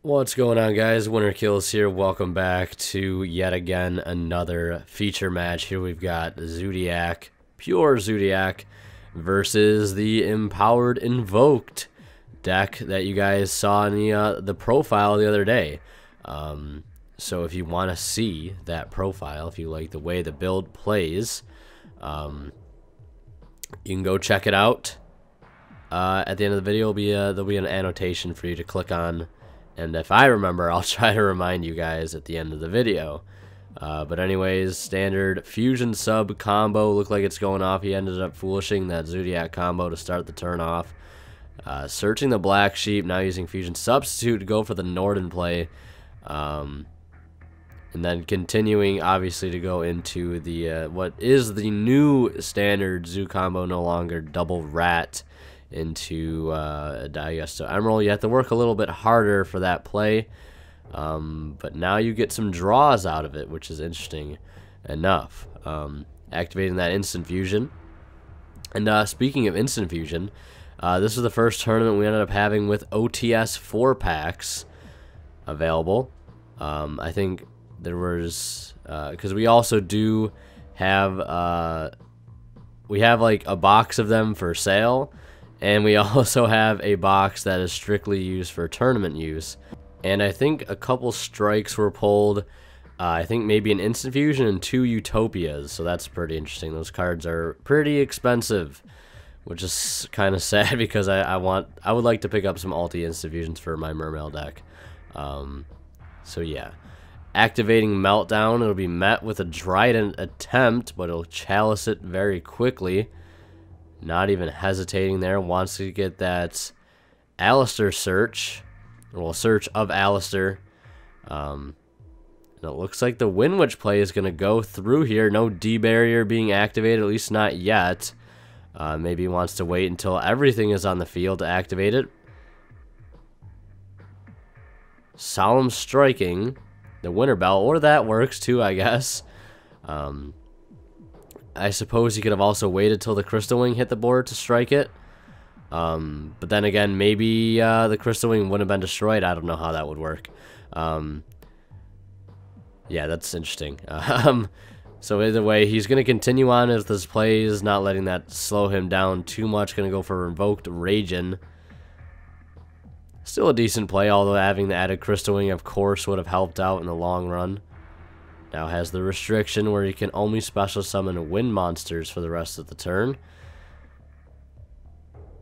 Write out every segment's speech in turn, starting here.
What's going on, guys? Winner Kills here. Welcome back to yet again another feature match. Here we've got Zoodiac, pure Zoodiac, versus the empowered Invoked deck that you guys saw in the profile the other day. So if you want to see that profile, if you like the way the build plays, you can go check it out. At the end of the video, there'll be an annotation for you to click on. And if I remember, I'll try to remind you guys at the end of the video. But anyways, standard fusion sub combo. Looked like it's going off. He ended up foolishing that Zoodiac combo to start the turn off. Searching the black sheep. Now using fusion substitute to go for the Norden play. And then continuing, obviously, to go into the what is the new standard Zoo combo. No longer double rat into Digesto Emerald. You have to work a little bit harder for that play, but now you get some draws out of it, which is interesting enough. Activating that instant fusion. And speaking of instant fusion, this is the first tournament we ended up having with OTS 4-packs available. I think there was, because we also do have, we have like a box of them for sale. And we also have a box that is strictly used for tournament use. And I think a couple strikes were pulled. I think maybe an instant fusion and 2 utopias. So that's pretty interesting. Those cards are pretty expensive, which is kind of sad because I would like to pick up some ulti instant fusions for my Mermail deck. So yeah. Activating Meltdown. It'll be met with a Trident attempt, but it'll chalice it very quickly. Not even hesitating there. Wants to get that Alistair search. Well, search of Alistair. And it looks like the Windwitch play is going to go through here. No D barrier being activated, at least not yet. Maybe he wants to wait until everything is on the field to activate it. Solemn Striking. The Winter Bell. Or that works too, I guess. I suppose he could have also waited till the Crystal Wing hit the board to strike it. But then again, maybe the Crystal Wing wouldn't have been destroyed. I don't know how that would work. Yeah, that's interesting. So either way, he's going to continue on as this plays, not letting that slow him down too much. Going to go for Invoked Ragin. Still a decent play, although having the added Crystal Wing, of course, would have helped out in the long run. Now has the restriction where you can only special summon wind monsters for the rest of the turn.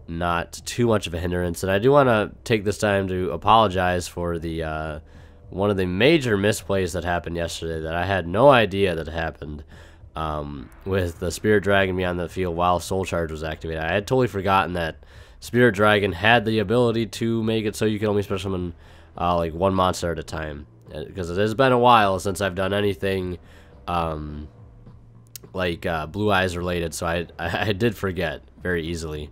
Not too much of a hindrance. And I do want to take this time to apologize for the one of the major misplays that happened yesterday that I had no idea that happened with the Spirit Dragon being on the field while Soul Charge was activated. I had totally forgotten that Spirit Dragon had the ability to make it so you can only special summon like one monster at a time. Because it has been a while since I've done anything like Blue Eyes related, so I did forget very easily.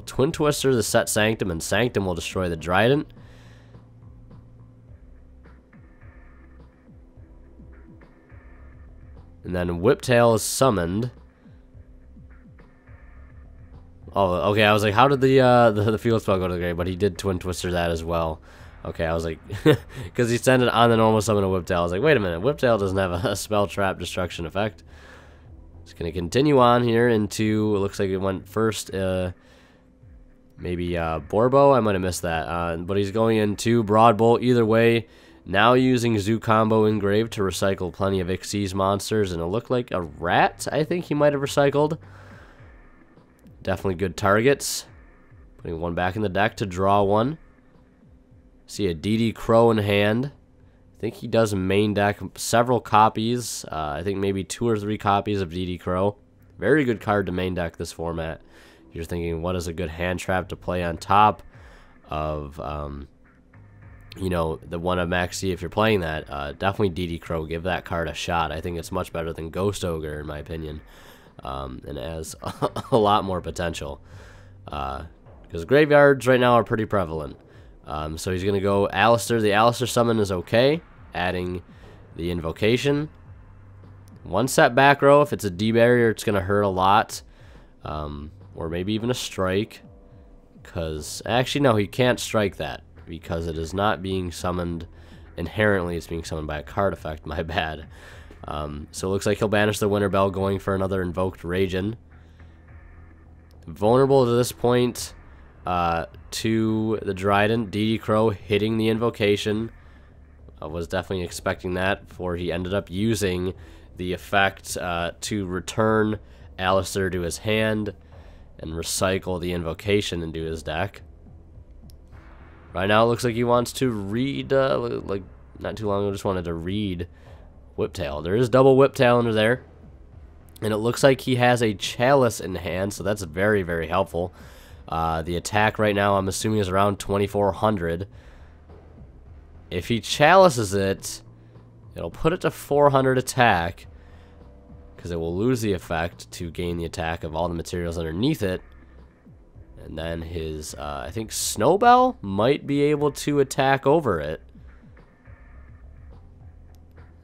Twin Twister the set Sanctum, and Sanctum will destroy the Trident. And then Whiptail is summoned. Oh, okay. I was like, how did the field spell go to the grave? But he did Twin Twister that as well. Okay, I was like, because he sent it on the normal summon of Whiptail. I was like, wait a minute, Whiptail doesn't have a spell trap destruction effect. It's going to continue on here into, it looks like it went first, maybe Borbo. I might have missed that. But he's going into Broad Bolt either way. Now using Zoo Combo Engraved to recycle plenty of Xyz monsters. And it looked like a rat, I think he might have recycled. Definitely good targets. Putting one back in the deck to draw one. See a DD Crow in hand. I think he does main deck several copies. I think maybe 2 or 3 copies of DD Crow. Very good card to main deck this format. You're thinking, what is a good hand trap to play on top of, you know, the one of Maxi if you're playing that. Definitely DD Crow. Give that card a shot. I think it's much better than Ghost Ogre in my opinion. And it has a lot more potential. Because graveyards right now are pretty prevalent. So he's going to go Alistair. The Alistair summon is okay. Adding the Invocation. One set back row. If it's a D barrier, it's going to hurt a lot. Or maybe even a strike. Because, actually, no, he can't strike that. because it is not being summoned inherently. It's being summoned by a card effect. My bad. So it looks like he'll banish the Winter Bell, going for another Invoked Raging. Vulnerable to this point to the Dryden. DD Crow hitting the invocation. I was definitely expecting that, for he ended up using the effect to return Alistair to his hand and recycle the invocation into his deck. Right now it looks like he wants to read, like not too long ago, just wanted to read Whiptail. There is double Whiptail under there. And it looks like he has a Chalice in hand, so that's very, very helpful. The attack right now, I'm assuming, is around 2,400. If he Chalices it, it'll put it to 400 attack, because it will lose the effect to gain the attack of all the materials underneath it. And then his, I think, Snowbell might be able to attack over it.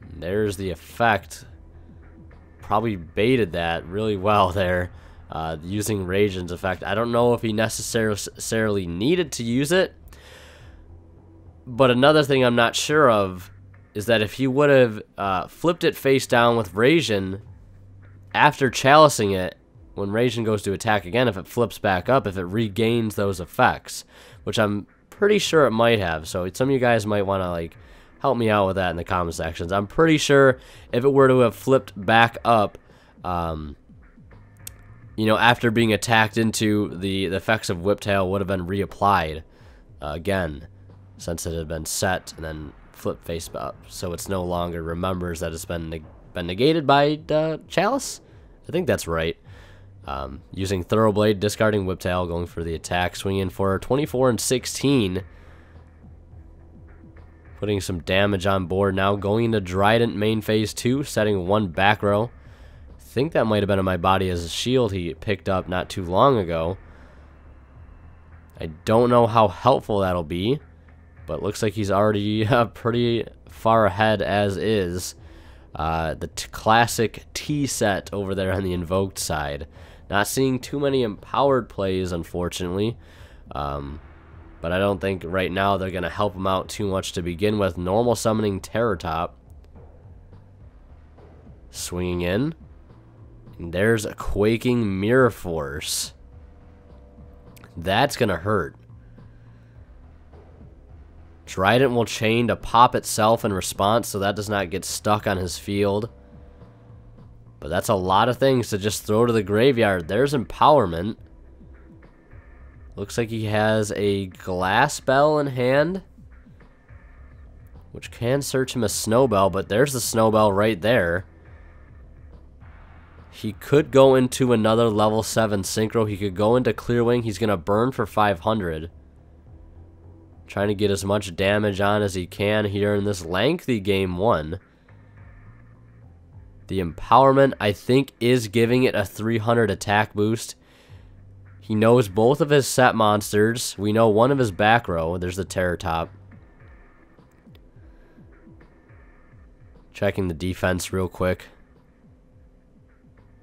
And there's the effect. Probably baited that really well there, using Radiant's effect. I don't know if he necessarily needed to use it, but another thing I'm not sure of is that if he would have flipped it face down with Radiant after chalicing it, when Radiant goes to attack again, if it flips back up, if it regains those effects, which I'm pretty sure it might have. So some of you guys might want to like help me out with that in the comment sections. I'm pretty sure if it were to have flipped back up, you know, after being attacked into, the effects of Whiptail would have been reapplied again, since it had been set and then flipped face up. So it's no longer remembers that it's been negated by Chalice. I think that's right. Using Thoroughblade, discarding Whiptail, going for the attack, swinging for 24 and 16. Putting some damage on board now, going into Dryden main phase 2, setting one back row. I think that might have been in my body as a shield he picked up not too long ago. I don't know how helpful that'll be, but looks like he's already pretty far ahead as is. The classic T set over there on the Invoked side. Not seeing too many empowered plays, unfortunately. But I don't think right now they're going to help him out too much to begin with. Normal summoning Terror Top. Swinging in. And there's a Quaking Mirror Force. That's going to hurt. Trident will chain to pop itself in response, so that does not get stuck on his field. But that's a lot of things to just throw to the graveyard. There's Empowerment. Looks like he has a Glass Bell in hand, which can search him a Snowbell, but there's the Snowbell right there. He could go into another level 7 Synchro. He could go into Clearwing. He's going to burn for 500. Trying to get as much damage on as he can here in this lengthy game 1. The Empowerment, I think, is giving it a 300 attack boost. He knows both of his set monsters. We know one of his back row. There's the Terror Top. Checking the defense real quick.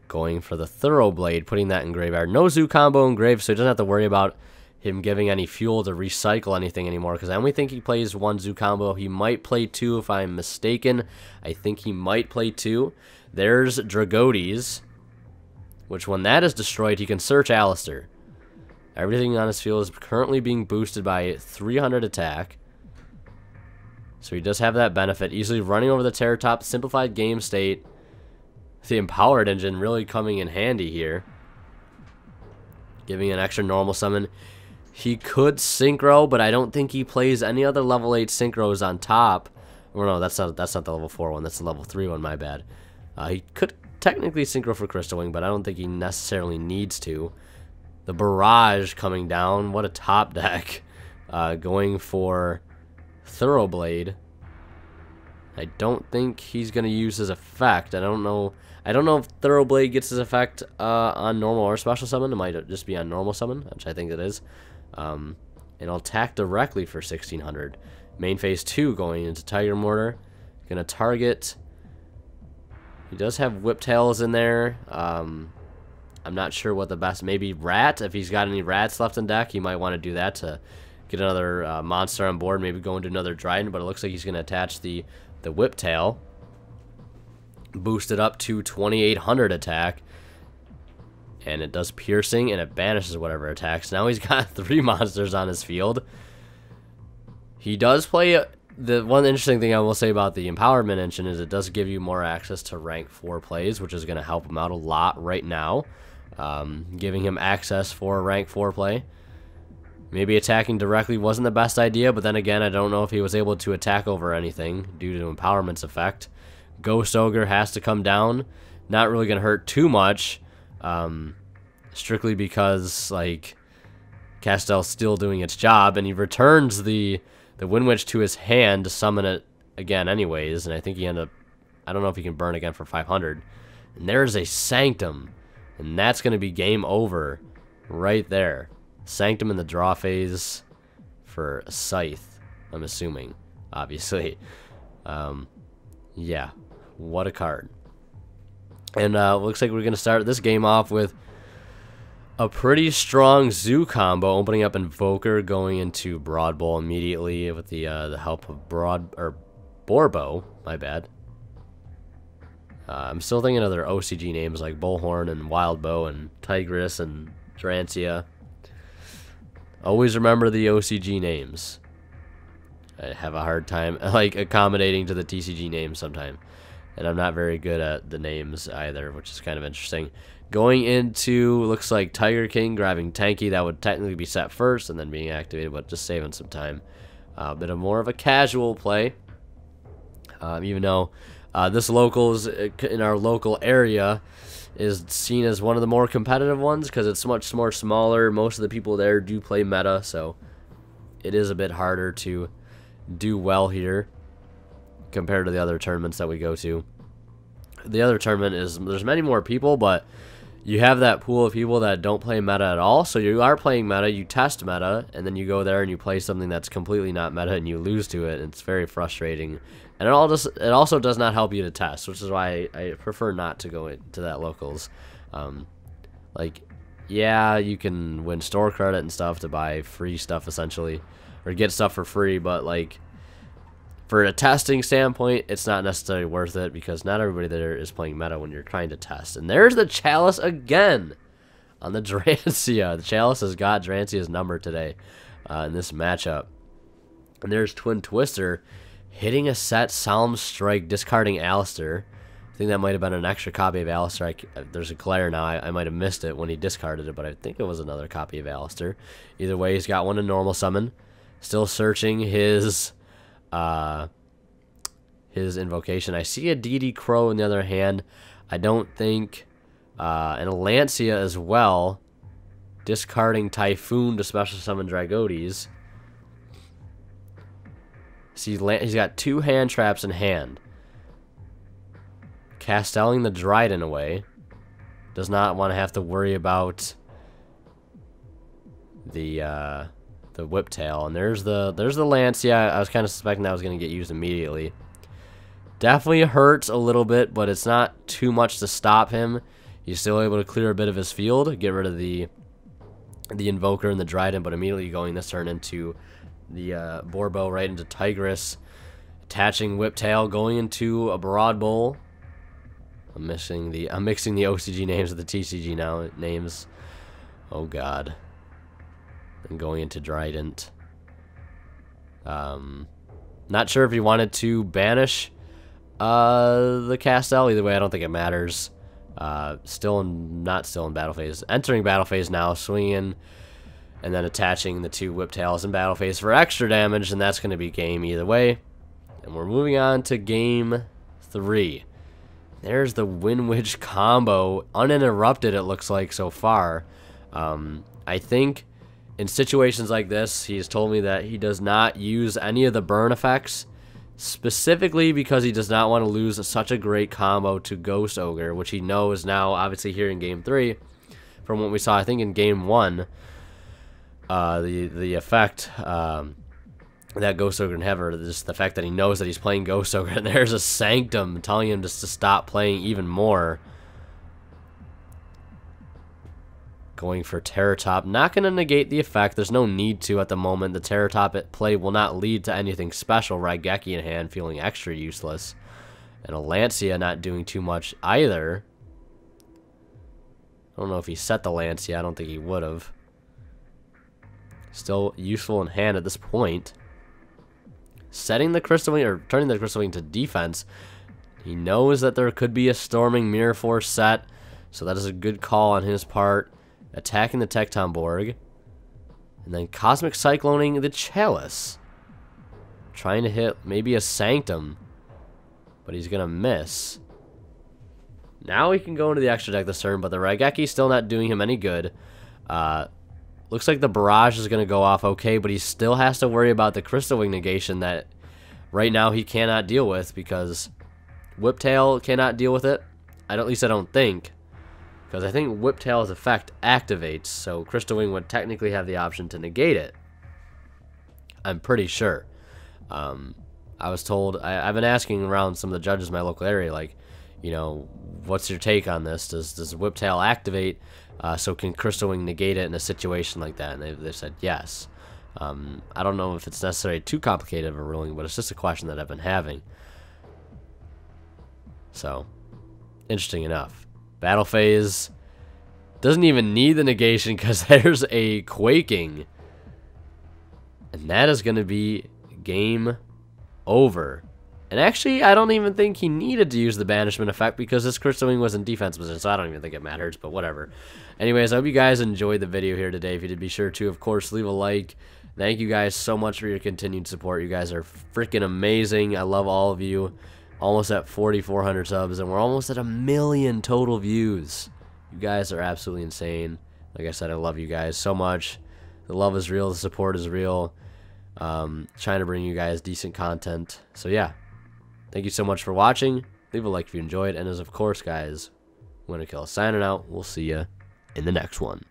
Going for the Thoroughblade, putting that in graveyard. No Zoo combo in grave, so he doesn't have to worry about him giving any fuel to recycle anything anymore, because I only think he plays one Zoo combo. He might play 2 if I'm mistaken. I think he might play 2. There's Dragodes, which when that is destroyed, he can search Alistair. Everything on his field is currently being boosted by 300 attack. So he does have that benefit. Easily running over the Terror Top, simplified game state. The Empowered Engine really coming in handy here. Giving an extra normal summon. He could Synchro, but I don't think he plays any other level 8 Synchros on top. Or no, that's not the level 4 one. That's the level 3 one, my bad. He could technically Synchro for Crystal Wing, but I don't think he necessarily needs to. The Barrage coming down. What a top deck. Going for Thoroughblade. I don't think he's going to use his effect. I don't know if Thoroughblade gets his effect on normal or special summon. It might just be on normal summon, which I think it is. And I'll attack directly for 1600. Main phase 2 going into Tiger Mortar. Going to target. He does have Whiptails in there. I'm not sure what the best. Maybe Rat. If he's got any Rats left in deck, he might want to do that to get another monster on board, maybe go into another Trident, but it looks like he's going to attach the Whip Tail. Boost it up to 2800 attack. And it does piercing, and it banishes whatever attacks. Now he's got 3 monsters on his field. He does play... The one interesting thing I will say about the Empowerment engine is it does give you more access to rank 4 plays, which is going to help him out a lot right now. Giving him access for rank 4 play. Maybe attacking directly wasn't the best idea, but then again, I don't know if he was able to attack over anything due to Empowerment's effect. Ghost Ogre has to come down. Not really going to hurt too much. Strictly because, like, Castell's still doing its job, and he returns the Wind Witch to his hand to summon it again anyways, and I think he ended up, I don't know if he can burn again for 500. And there's a Sanctum, and that's going to be game over right there. Sanctum in the draw phase for Scythe, I'm assuming, obviously. Yeah, what a card. And looks like we're going to start this game off with a pretty strong Zoo combo, opening up Invoker, going into Broad Bowl immediately with the help of Borbo. My bad. I'm still thinking of their OCG names like Bullhorn and Wild Bow and Tigress and Drancia. Always remember the OCG names. I have a hard time like accommodating to the TCG names sometimes. And I'm not very good at the names either, which is kind of interesting. Going into, looks like Tiger King, grabbing Tanky. That would technically be set first and then being activated, but just saving some time. A bit of more of a casual play. Even though this locals in our local area is seen as one of the more competitive ones because it's much more smaller. Most of the people there do play meta, so it is a bit harder to do well here compared to the other tournaments that we go to. The other tournament is, there's many more people, but you have that pool of people that don't play meta at all. So you are playing meta, you test meta, and then you go there and you play something that's completely not meta and you lose to it. It's very frustrating. And it also does not help you to test, which is why I prefer not to go into that locals. Like, yeah, you can win store credit and stuff to buy free stuff essentially, or get stuff for free, but like, for a testing standpoint, it's not necessarily worth it because not everybody there is playing meta when you're trying to test. And there's the Chalice again on the Drancia. The Chalice has got Drancia's number today in this matchup. And there's Twin Twister hitting a set Solemn Strike, discarding Alistair. I think that might have been an extra copy of Alistair. There's a glare now. I might have missed it when he discarded it, but I think it was another copy of Alistair. Either way, he's got one in normal summon. Still searching his invocation. I see a DD Crow in the other hand. I don't think and a Lancia as well, discarding Typhoon to special summon Dragotes. See, he's got 2 hand traps in hand. Castelling the Dryden away. Does not want to have to worry about the Whiptail. And there's the Lance. Yeah, I was kind of suspecting that was going to get used immediately. Definitely hurts a little bit, but it's not too much to stop him. He's still able to clear a bit of his field, get rid of the Invoker and the Dryden, but immediately going this turn into the Borbo right into Tigress, attaching Whiptail, going into a Broad Bowl. I'm mixing the OCG names with the TCG now names. Oh God. And going into Trident. Not sure if he wanted to banish the Castell. Either way, I don't think it matters. Not still in battle phase. Entering battle phase now, swinging, and then attaching the 2 Whiptails in battle phase for extra damage, and that's going to be game either way. And we're moving on to game 3. There's the Wind Witch combo, uninterrupted it looks like so far. I think in situations like this, he's told me that he does not use any of the burn effects, specifically because he does not want to lose such a great combo to Ghost Ogre, which he knows now, obviously here in game 3, from what we saw, I think in game 1, the effect that Ghost Ogre can have, or just the fact that he knows that he's playing Ghost Ogre, and there's a Sanctum telling him just to stop playing even more. Going for Terror Top. Not going to negate the effect. There's no need to at the moment. The Terror Top at play will not lead to anything special. Raigeki in hand feeling extra useless. And a Lancia not doing too much either. I don't know if he set the Lancia. I don't think he would have. Still useful in hand at this point. Setting the Crystal Wing, or turning the Crystal Wing to defense. He knows that there could be a Storming Mirror Force set. So that is a good call on his part. Attacking the Tecton Borg. And then Cosmic Cycloning the Chalice. Trying to hit maybe a Sanctum. But he's going to miss. Now he can go into the extra deck this turn, but the Raigeki still not doing him any good. Looks like the Barrage is going to go off okay, but he still has to worry about the Crystal Wing negation that right now he cannot deal with because Whiptail cannot deal with it. At least I don't think. Because I think Whiptail's effect activates, so Crystal Wing would technically have the option to negate it. I'm pretty sure. I was told, I've been asking around some of the judges in my local area, like, you know, what's your take on this? Does Whiptail activate? So can Crystal Wing negate it in a situation like that? And they've said yes. I don't know if it's necessarily too complicated of a ruling, but it's just a question that I've been having. So, interesting enough. Battle Phase doesn't even need the negation because there's a Quaking. And that is going to be game over. And actually, I don't even think he needed to use the banishment effect because this Crystal Wing was in defense position, so I don't even think it matters, but whatever. Anyways, I hope you guys enjoyed the video here today. If you did, be sure to, of course, leave a like. Thank you guys so much for your continued support. You guys are freaking amazing. I love all of you. Almost at 4,400 subs, and we're almost at 1 million total views. You guys are absolutely insane. Like I said, I love you guys so much. The love is real. The support is real. Trying to bring you guys decent content. So, yeah. Thank you so much for watching. Leave a like if you enjoyed. And as of course, guys, Winterkill signing out. We'll see you in the next one.